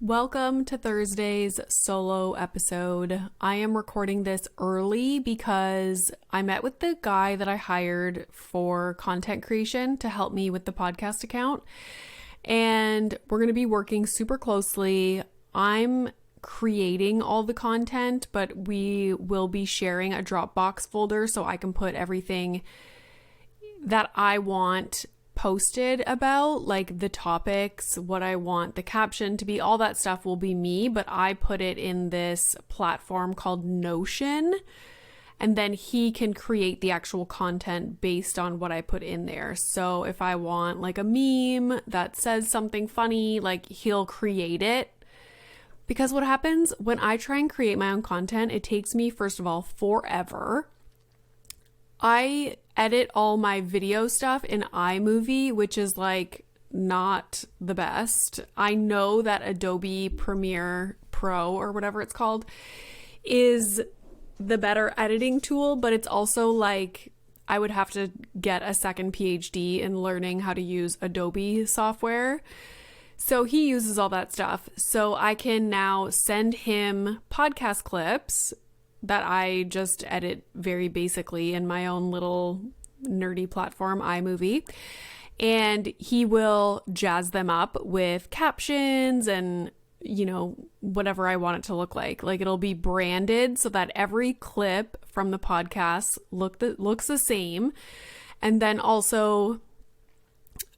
Welcome to Thursday's solo episode. I am recording this early because I met with the guy that I hired for content creation to help me with the podcast account, and we're going to be working super closely. I'm creating all the content, but we will be sharing a Dropbox folder so I can put everything that I want posted about, like the topics, what I want the caption to be, all that stuff will be me, but I put it in this platform called Notion, and then he can create the actual content based on what I put in there. So if I want like a meme that says something funny, like he'll create it. Because what happens when I try and create my own content, it takes me, first of all, forever. I edit all my video stuff in iMovie, which is like not the best. I know that Adobe Premiere Pro or whatever it's called is the better editing tool, but it's also like I would have to get a second PhD in learning how to use Adobe software. So he uses all that stuff. So I can now send him podcast clips that I just edit very basically in my own little nerdy platform, iMovie. And he will jazz them up with captions and, you know, whatever I want it to look like. Like it'll be branded so that every clip from the podcast looks the same. And then also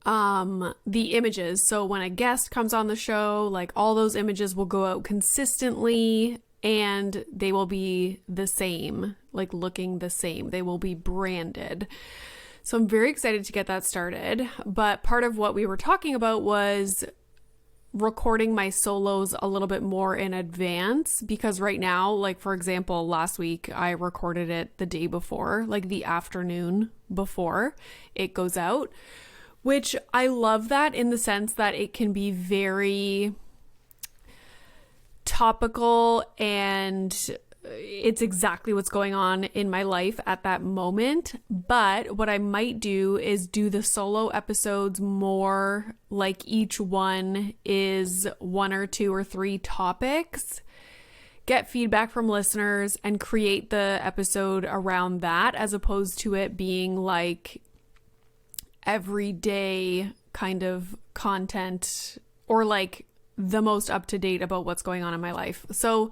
the images. So when a guest comes on the show, like all those images will go out consistently and they will be the same, like looking the same. They will be branded. So I'm very excited to get that started. But part of what we were talking about was recording my solos a little bit more in advance, because right now, like for example, last week I recorded it the day before, like the afternoon before it goes out, which I love that in the sense that it can be very topical and it's exactly what's going on in my life at that moment. But what I might do is do the solo episodes more like each one is one or two or three topics, get feedback from listeners and create the episode around that, as opposed to it being like everyday kind of content or like the most up to date about what's going on in my life. So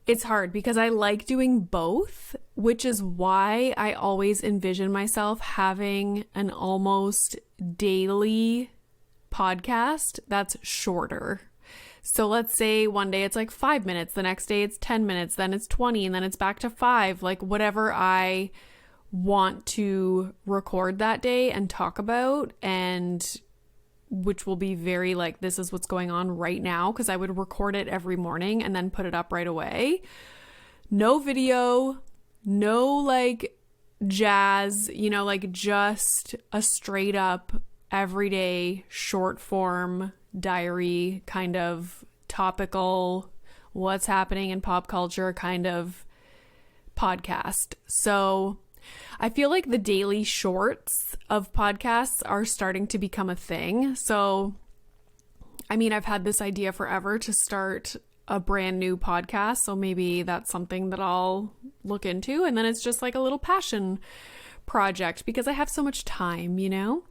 it's hard because I like doing both, which is why I always envision myself having an almost daily podcast that's shorter. So let's say one day it's like 5 minutes, the next day it's 10 minutes, then it's 20, and then it's back to 5, like whatever I want to record that day and talk about, and which will be very like, this is what's going on right now, because I would record it every morning and then put it up right away. No video, no like jazz, you know, like just a straight up everyday short form diary kind of topical, what's happening in pop culture kind of podcast. So I feel like the daily shorts of podcasts are starting to become a thing. So, I mean, I've had this idea forever to start a brand new podcast. So maybe that's something that I'll look into. And then it's just like a little passion project because I have so much time, you know,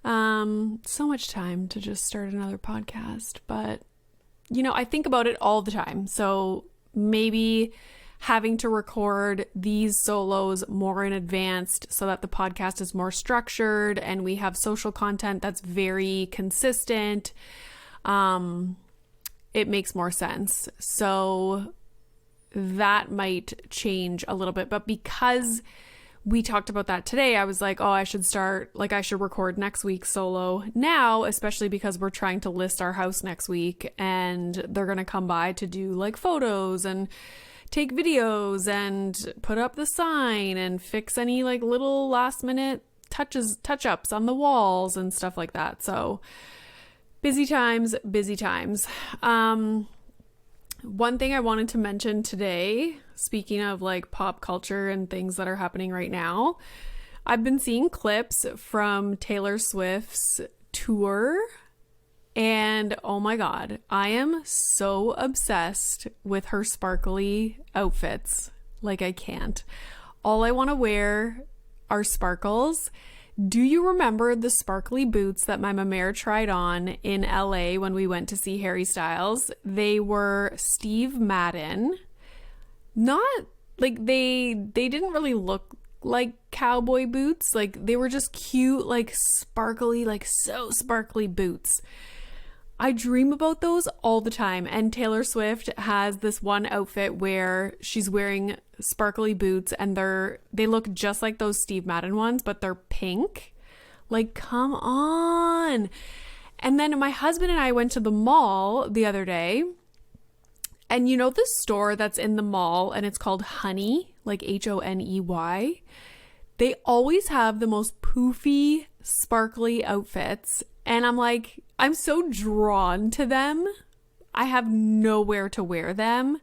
so much time to just start another podcast. But, you know, I think about it all the time. So maybe having to record these solos more in advance so that the podcast is more structured and we have social content that's very consistent, it makes more sense. So that might change a little bit. But because we talked about that today, I was like, oh, I should record next week's solo now, especially because we're trying to list our house next week and they're going to come by to do like photos and take videos and put up the sign and fix any like little last minute touch-ups on the walls and stuff like that. So busy times. One thing I wanted to mention today, speaking of like pop culture and things that are happening right now, I've been seeing clips from Taylor Swift's tour And oh my God, I am so obsessed with her sparkly outfits. Like I can't. All I want to wear are sparkles. Do you remember the sparkly boots that my mamere tried on in LA when we went to see Harry Styles? They were Steve Madden. Not like they didn't really look like cowboy boots. Like they were just cute, like sparkly, like so sparkly boots. I dream about those all the time. And Taylor Swift has this one outfit where she's wearing sparkly boots and they look just like those Steve Madden ones, but they're pink. Like, come on. And then my husband and I went to the mall the other day. And you know the store that's in the mall and it's called Honey, like Honey? They always have the most poofy, sparkly outfits. And I'm like, I'm so drawn to them. I have nowhere to wear them.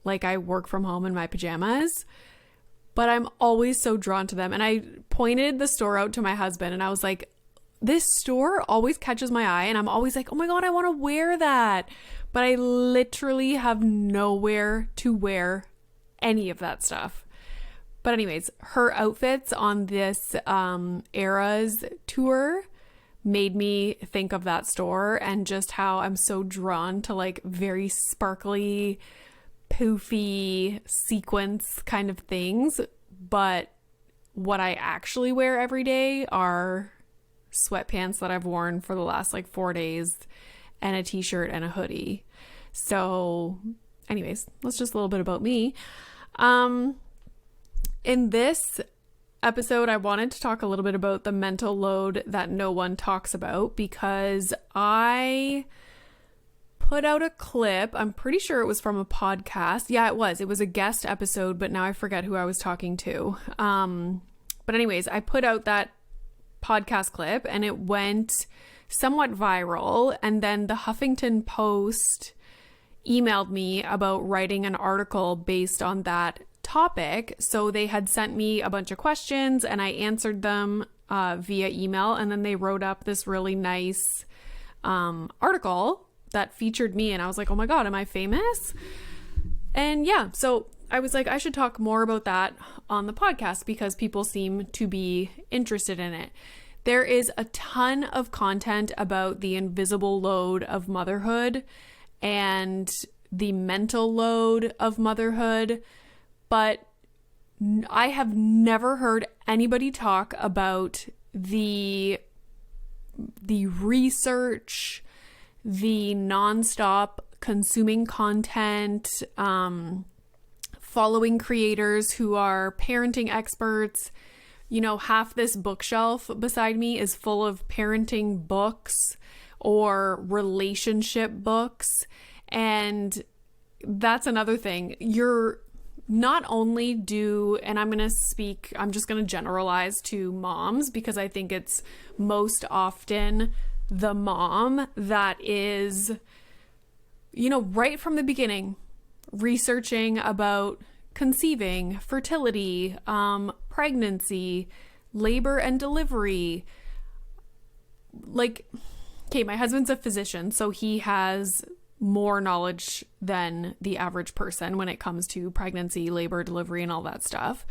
Like I work from home in my pajamas, but I'm always so drawn to them. And I pointed the store out to my husband and I was like, this store always catches my eye. And I'm always like, oh my God, I want to wear that. But I literally have nowhere to wear any of that stuff. But anyways, her outfits on this Eras tour made me think of that store and just how I'm so drawn to like very sparkly, poofy sequence kind of things. But what I actually wear every day are sweatpants that I've worn for the last like 4 days and a t-shirt and a hoodie. So anyways, that's just a little bit about me. In this episode, I wanted to talk a little bit about the mental load that no one talks about because I put out a clip. I'm pretty sure it was from a podcast. Yeah, it was. It was a guest episode, but now I forget who I was talking to. But anyways, I put out that podcast clip and it went somewhat viral. And then the Huffington Post emailed me about writing an article based on that topic. So they had sent me a bunch of questions and I answered them via email, and then they wrote up this really nice article that featured me, and I was like, oh my God, am I famous? And yeah, so I was like, I should talk more about that on the podcast because people seem to be interested in it. There is a ton of content about the invisible load of motherhood and the mental load of motherhood, but I have never heard anybody talk about the research, the nonstop consuming content, following creators who are parenting experts. You know, half this bookshelf beside me is full of parenting books or relationship books. And that's another thing. You're not only and I'm just going to generalize to moms because I think it's most often the mom that is, you know, right from the beginning, researching about conceiving, fertility, pregnancy, labor and delivery. Like, okay, my husband's a physician, so he has more knowledge than the average person when it comes to pregnancy, labor, delivery, and all that stuff.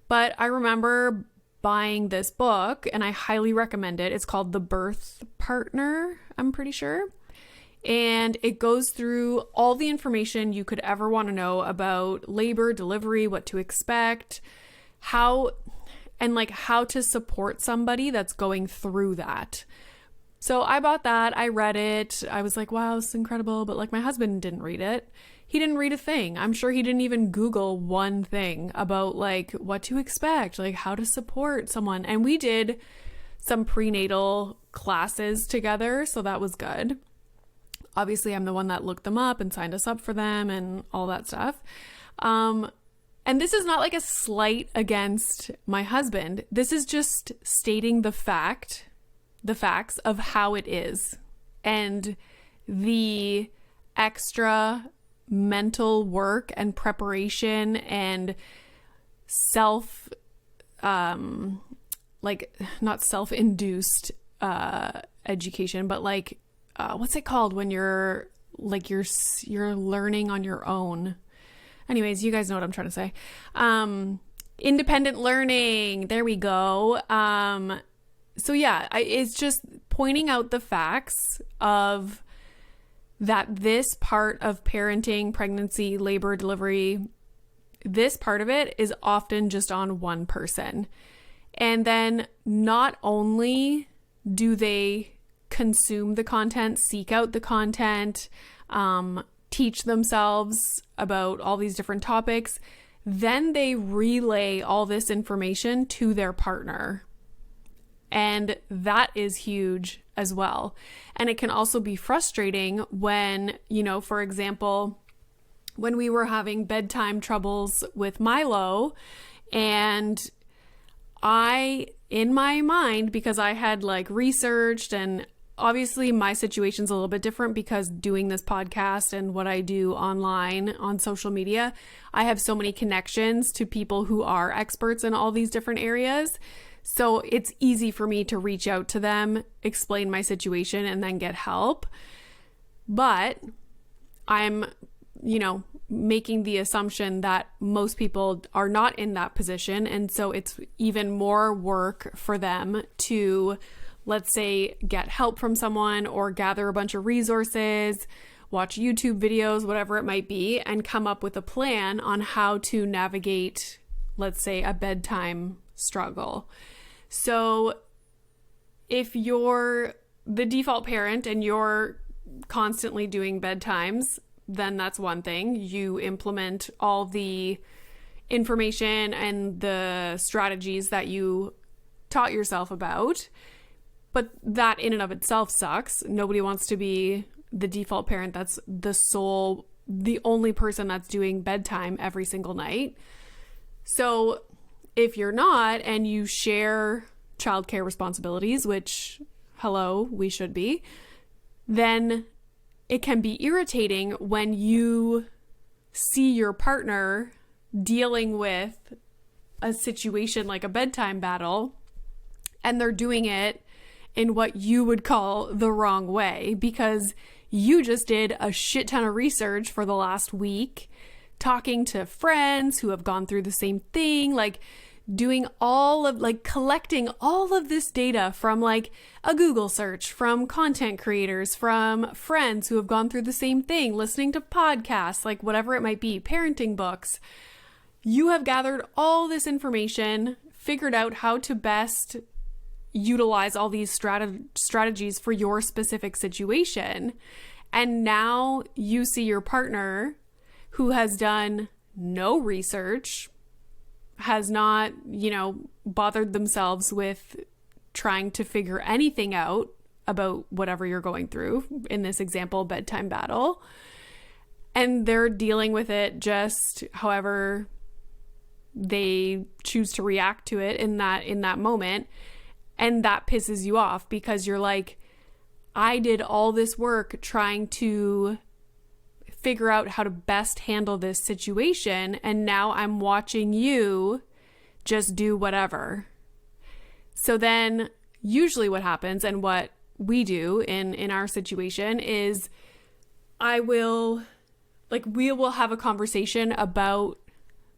But I remember buying this book and I highly recommend it. It's called The Birth Partner, I'm pretty sure. And it goes through all the information you could ever want to know about labor, delivery, what to expect, how to support somebody that's going through that. So I bought that. I read it. I was like, wow, this is incredible. But like my husband didn't read it. He didn't read a thing. I'm sure he didn't even Google one thing about like what to expect, like how to support someone. And we did some prenatal classes together. So that was good. Obviously, I'm the one that looked them up and signed us up for them and all that stuff. And this is not like a slight against my husband. This is just stating the facts of how it is and the extra mental work and preparation and not self-induced education, but like what's it called when you're like, you're learning on your own. Anyways, you guys know what I'm trying to say. Independent learning. There we go. So yeah, it's just pointing out the facts of that this part of parenting, pregnancy, labor, delivery, this part of it is often just on one person. And then not only do they consume the content, seek out the content, teach themselves about all these different topics, then they relay all this information to their partner. And that is huge as well. And it can also be frustrating when, for example, when we were having bedtime troubles with Milo, and I, in my mind, because I had like researched, and obviously my situation's a little bit different because doing this podcast and what I do online on social media, I have so many connections to people who are experts in all these different areas. So it's easy for me to reach out to them, explain my situation, and then get help. But I'm, making the assumption that most people are not in that position. And so it's even more work for them to, let's say, get help from someone or gather a bunch of resources, watch YouTube videos, whatever it might be, and come up with a plan on how to navigate, let's say, a bedtime struggle. So if you're the default parent and you're constantly doing bedtimes, then that's one thing. You implement all the information and the strategies that you taught yourself about. But that in and of itself sucks. Nobody wants to be the default parent that's the only person that's doing bedtime every single night. So if you're not, and you share childcare responsibilities, which, hello, we should be, then it can be irritating when you see your partner dealing with a situation like a bedtime battle, and they're doing it in what you would call the wrong way, because you just did a shit ton of research for the last week, talking to friends who have gone through the same thing, like doing collecting all of this data from like a Google search, from content creators, from friends who have gone through the same thing, listening to podcasts, like whatever it might be, parenting books. You have gathered all this information, figured out how to best utilize all these strategies for your specific situation. And now you see your partner who has done no research, has not, bothered themselves with trying to figure anything out about whatever you're going through, in this example, bedtime battle. And they're dealing with it just however they choose to react to it in that moment. And that pisses you off because you're like, I did all this work trying to figure out how to best handle this situation, and now I'm watching you just do whatever. So then usually what happens, and what we do in our situation, is we will have a conversation about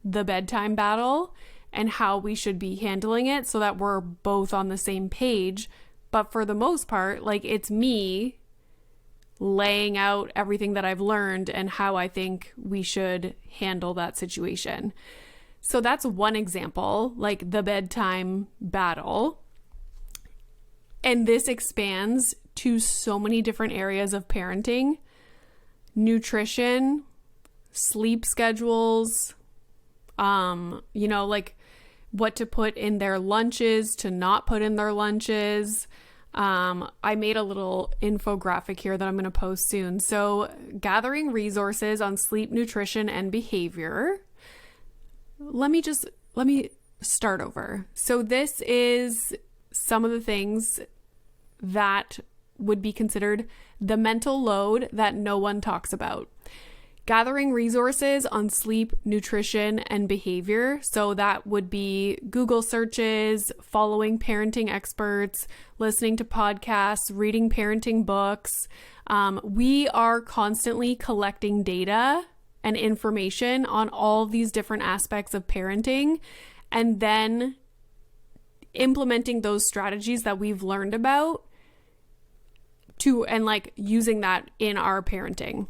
the bedtime battle and how we should be handling it so that we're both on the same page. But for the most part, it's me laying out everything that I've learned and how I think we should handle that situation. So that's one example, like the bedtime battle. And this expands to so many different areas of parenting: nutrition, sleep schedules, what to put in their lunches, to not put in their lunches. I made a little infographic here that I'm going to post soon. So gathering resources on sleep, nutrition, and behavior. Let me start over. So this is some of the things that would be considered the mental load that no one talks about. Gathering resources on sleep, nutrition, and behavior. So that would be Google searches, following parenting experts, listening to podcasts, reading parenting books. We are constantly collecting data and information on all these different aspects of parenting, and then implementing those strategies that we've learned about and like using that in our parenting.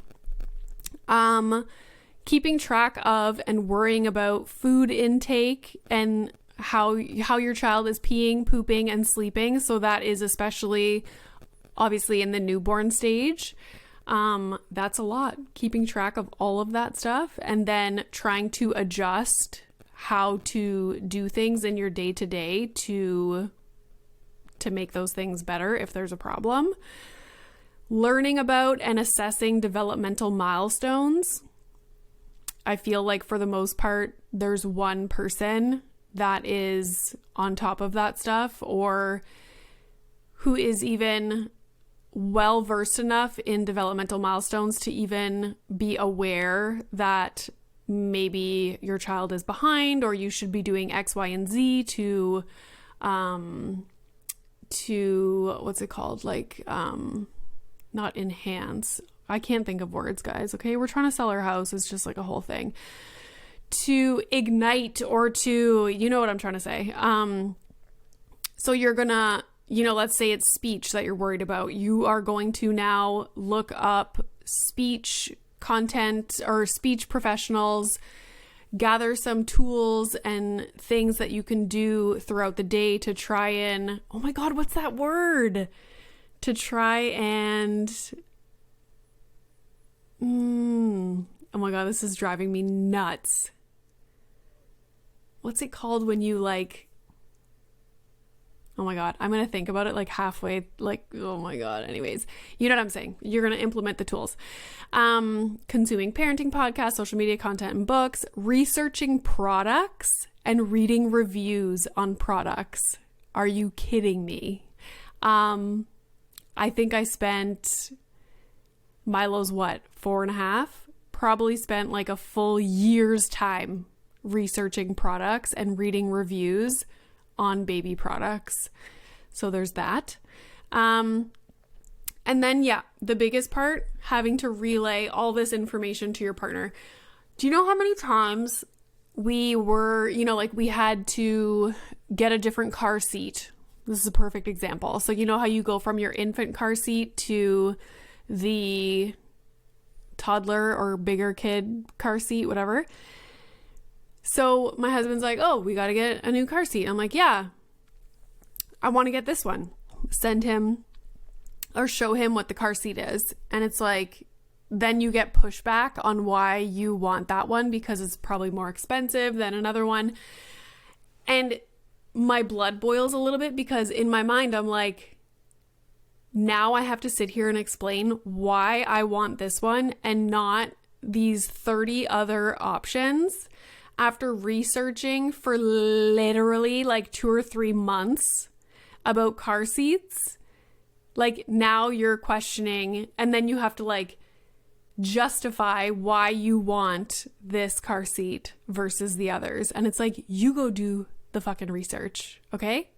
Keeping track of and worrying about food intake and how your child is peeing, pooping, and sleeping. So that is especially obviously in the newborn stage. That's a lot. Keeping track of all of that stuff and then trying to adjust how to do things in your day-to-day to make those things better if there's a problem. Learning about and assessing developmental milestones. I feel like for the most part, there's one person that is on top of that stuff or who is even well versed enough in developmental milestones to even be aware that maybe your child is behind or you should be doing X, Y, and Z to what's it called? Like, not enhance. I can't think of words, guys. Okay. We're trying to sell our house. It's just like a whole thing. To ignite or to, you know what I'm trying to say. So you're gonna, let's say it's speech that you're worried about. You are going to now look up speech content or speech professionals, gather some tools and things that you can do throughout the day to try and, oh my God, what's that word? To try and, oh my God, this is driving me nuts. What's it called when you like, oh my God, I'm going to think about it like halfway, like, oh my God. Anyways, you know what I'm saying? You're going to implement the tools. Consuming parenting podcasts, social media content and books, researching products and reading reviews on products. Are you kidding me? I think I spent Milo's 4.5, probably spent like a full year's time researching products and reading reviews on baby products. So there's that. And then, the biggest part, having to relay all this information to your partner. Do you know how many times we were, we had to get a different car seat? This is a perfect example. So you know how you go from your infant car seat to the toddler or bigger kid car seat, whatever. So my husband's like, oh, we got to get a new car seat. I'm like, yeah, I want to get this one. Send him or show him what the car seat is. And it's like, then you get pushback on why you want that one because it's probably more expensive than another one. And my blood boils a little bit because in my mind, I'm like, now I have to sit here and explain why I want this one and not these 30 other options after researching for literally like 2 or 3 months about car seats. Like now you're questioning and then you have to like justify why you want this car seat versus the others. And it's like, you go do the fucking research. Okay.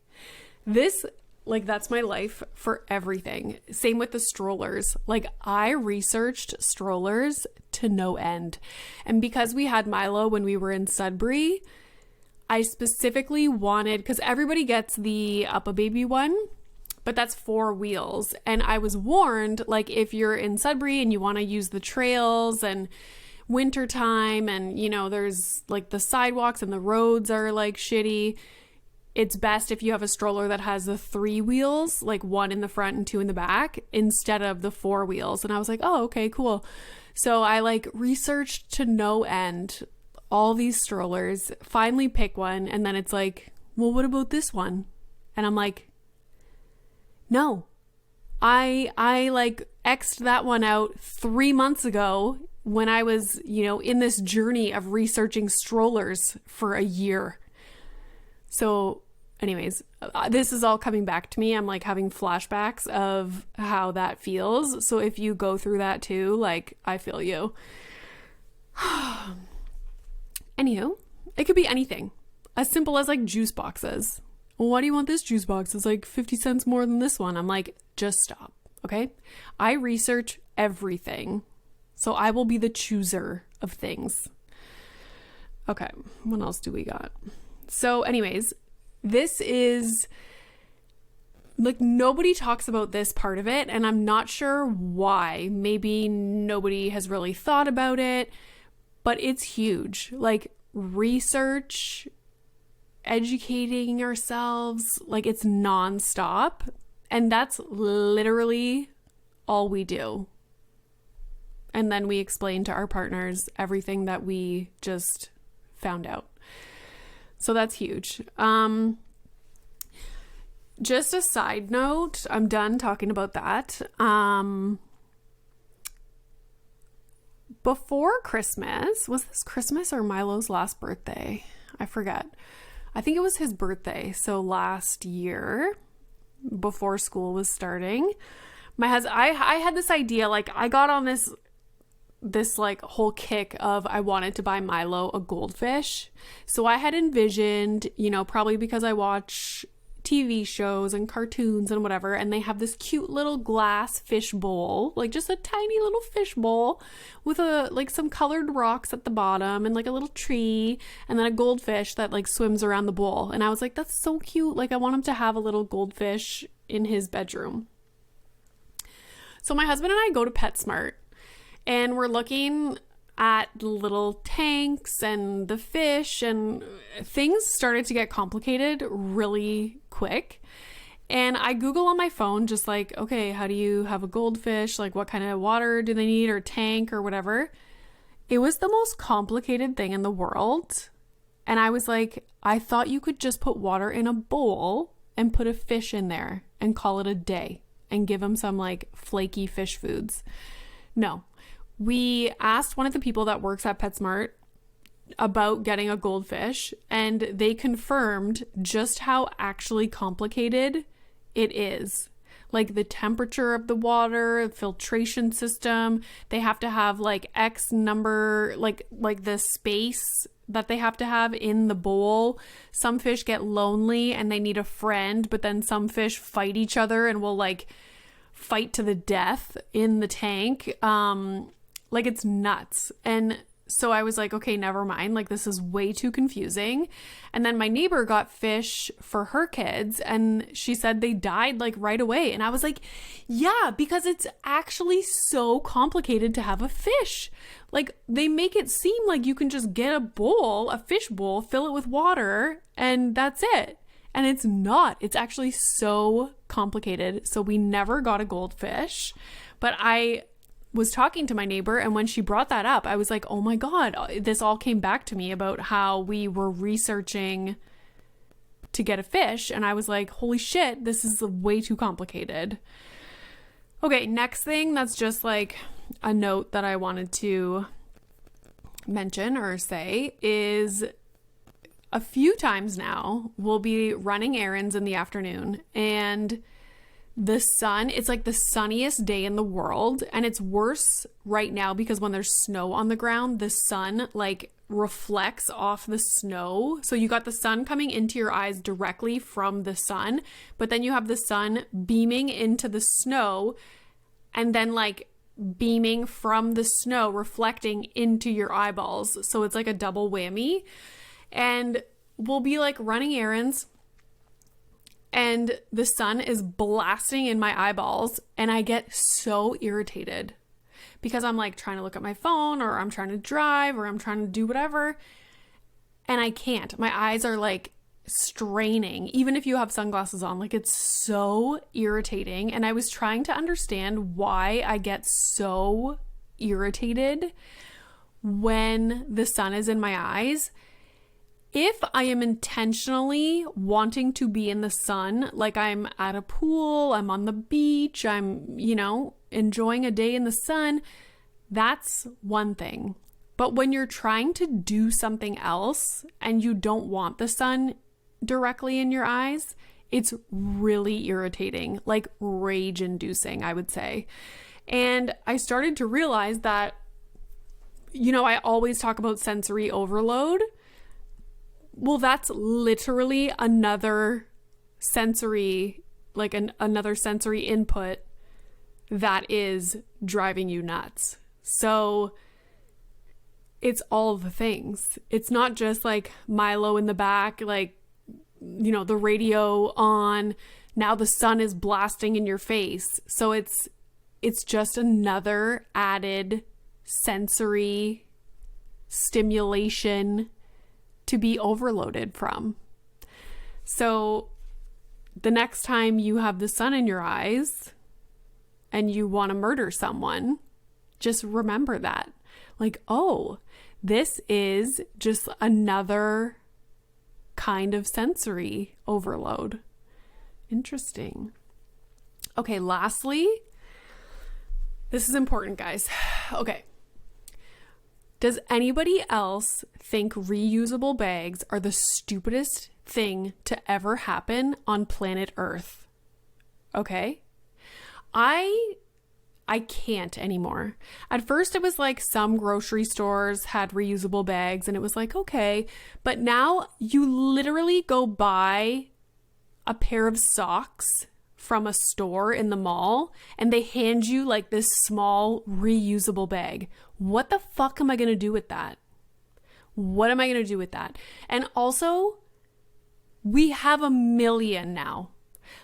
That's my life for everything. Same with the strollers. Like I researched strollers to no end. And because we had Milo when we were in Sudbury, I specifically wanted, because everybody gets the Up-A-Baby one, but that's 4 wheels. And I was warned, like if you're in Sudbury and you want to use the trails and wintertime and there's like the sidewalks and the roads are like shitty, it's best if you have a stroller that has the 3 wheels, like 1 in the front and 2 in the back instead of the 4 wheels. And I was like, oh, okay, cool. So I like researched to no end all these strollers, finally pick one. And then it's like, well, what about this one? And I'm like, no, I like X'd that one out 3 months ago when I was, in this journey of researching strollers for a year. So anyways, this is all coming back to me. I'm like having flashbacks of how that feels. So if you go through that too, like I feel you. Anywho, it could be anything. As simple as like juice boxes. Well, why do you want this juice box? It's like 50 cents more than this one. I'm like, just stop. Okay. I research everything. So I will be the chooser of things. Okay. What else do we got? So anyways, this is like nobody talks about this part of it. And I'm not sure why. Maybe nobody has really thought about it, but it's huge. Like research, educating ourselves, like it's nonstop. And that's literally all we do. And then we explain to our partners everything that we just found out. So that's huge. Just a side note, I'm done talking about that. Before Christmas, was this Christmas or Milo's last birthday? I forget. I think it was his birthday. So last year, before school was starting, I had this idea, like I got on this like whole kick of I wanted to buy Milo a goldfish. So I had envisioned, probably because I watch TV shows and cartoons and whatever, and they have this cute little glass fish bowl, like just a tiny little fish bowl with some colored rocks at the bottom and like a little tree and then a goldfish that like swims around the bowl. And I was like, that's so cute. Like I want him to have a little goldfish in his bedroom. So my husband and I go to PetSmart and we're looking at the little tanks and the fish, and things started to get complicated really quick. And I Google on my phone, just like, okay, how do you have a goldfish? Like what kind of water do they need, or tank or whatever? It was the most complicated thing in the world. And I was like, I thought you could just put water in a bowl and put a fish in there and call it a day and give him some like flaky fish foods. No. We asked one of the people that works at PetSmart about getting a goldfish, and they confirmed just how actually complicated it is. Like the temperature of the water, filtration system, they have to have like X number, like the space that they have to have in the bowl. Some fish get lonely and they need a friend, but then some fish fight each other and will like fight to the death in the tank. Like it's nuts. And so I was like, okay, never mind. Like this is way too confusing. And then my neighbor got fish for her kids and she said they died like right away. And I was like, yeah, because it's actually so complicated to have a fish. Like they make it seem like you can just get a bowl, a fish bowl, fill it with water, and that's it. And it's not. It's actually so complicated. So we never got a goldfish. But I was talking to my neighbor, and when she brought that up, I was like, oh my God, this all came back to me about how we were researching to get a fish. And I was like, holy shit, this is way too complicated. Okay, next thing that's just like a note that I wanted to mention or say is a few times now we'll be running errands in the afternoon, and the sun, it's like the sunniest day in the world. And it's worse right now because when there's snow on the ground, the sun like reflects off the snow. So you got the sun coming into your eyes directly from the sun, but then you have the sun beaming into the snow and then like beaming from the snow, reflecting into your eyeballs. So it's like a double whammy. And we'll be like running errands, and the sun is blasting in my eyeballs, and I get so irritated because I'm like trying to look at my phone, or I'm trying to drive, or I'm trying to do whatever, and I can't. My eyes are like straining, even if you have sunglasses on. Like it's so irritating. And I was trying to understand why I get so irritated when the sun is in my eyes. If I am intentionally wanting to be in the sun, like I'm at a pool, I'm on the beach, I'm, enjoying a day in the sun, that's one thing. But when you're trying to do something else and you don't want the sun directly in your eyes, it's really irritating, like rage-inducing, I would say. And I started to realize that I always talk about sensory overload. Well, that's literally another sensory, like another sensory input that is driving you nuts. So it's all the things. It's not just like Milo in the back, like, the radio on, now the sun is blasting in your face. So it's just another added sensory stimulation to be overloaded from. So the next time you have the sun in your eyes and you want to murder someone, just remember that. Like, oh, this is just another kind of sensory overload. Interesting. Okay, lastly, this is important, guys. Okay. Does anybody else think reusable bags are the stupidest thing to ever happen on planet Earth? Okay? I can't anymore. At first it was like some grocery stores had reusable bags and it was like, okay. But now you literally go buy a pair of socks from a store in the mall and they hand you like this small reusable bag. What the fuck am I going to do with that? What am I going to do with that? And also, we have a million now.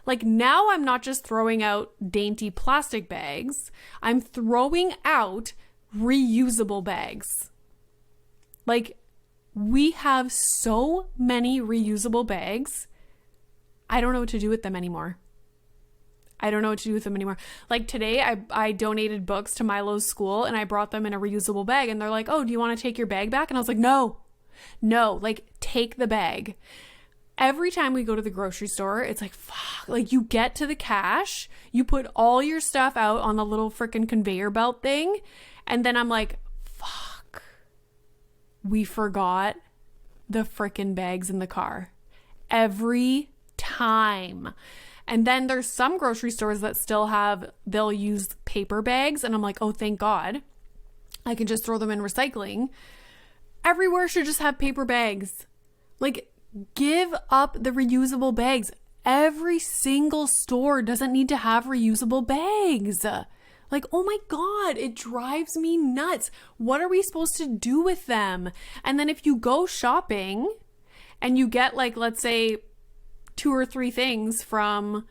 Like now I'm not just throwing out dainty plastic bags, I'm throwing out reusable bags. Like we have so many reusable bags, I don't know what to do with them anymore. Like today I donated books to Milo's school and I brought them in a reusable bag and they're like, oh, do you want to take your bag back? And I was like, no, like take the bag. Every time we go to the grocery store, it's like, fuck, like you get to the cash, you put all your stuff out on the little freaking conveyor belt thing. And then I'm like, fuck, we forgot the freaking bags in the car every time. And then there's some grocery stores that they'll use paper bags. And I'm like, oh, thank God. I can just throw them in recycling. Everywhere should just have paper bags. Like, give up the reusable bags. Every single store doesn't need to have reusable bags. Like, oh my God, it drives me nuts. What are we supposed to do with them? And then if you go shopping and you get like, let's say 2 or 3 things from,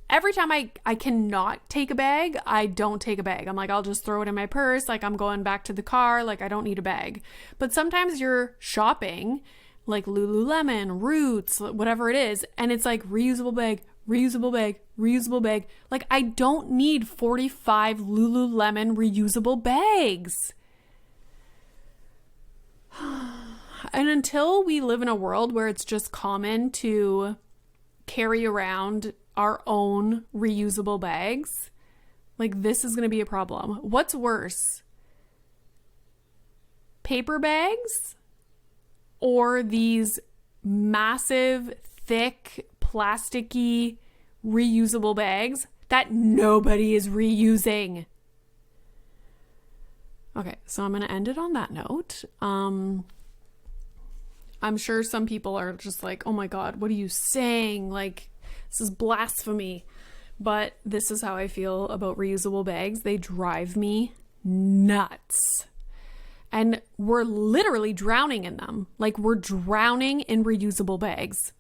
every time I cannot take a bag, I don't take a bag. I'm like, I'll just throw it in my purse. Like I'm going back to the car. Like I don't need a bag. But sometimes you're shopping like Lululemon, Roots, whatever it is. And it's like reusable bag, reusable bag, reusable bag. Like I don't need 45 Lululemon reusable bags. And until we live in a world where it's just common to carry around our own reusable bags, like this is going to be a problem. What's worse? Paper bags or these massive, thick, plasticky, reusable bags that nobody is reusing? Okay, so I'm going to end it on that note. I'm sure some people are just like, oh my God, what are you saying? Like, this is blasphemy. But this is how I feel about reusable bags. They drive me nuts. And we're literally drowning in them. Like we're drowning in reusable bags.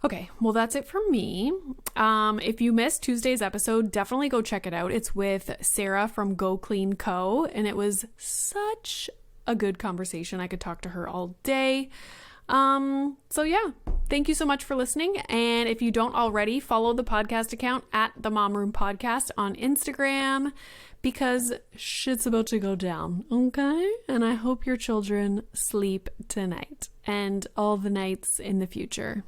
Okay, well, that's it from me. If you missed Tuesday's episode, definitely go check it out. It's with Sarah from Go Clean Co. And it was such a good conversation. I could talk to her all day. So yeah, thank you so much for listening. And if you don't already, follow the podcast account at the Mom Room Podcast on Instagram because shit's about to go down. Okay. And I hope your children sleep tonight and all the nights in the future.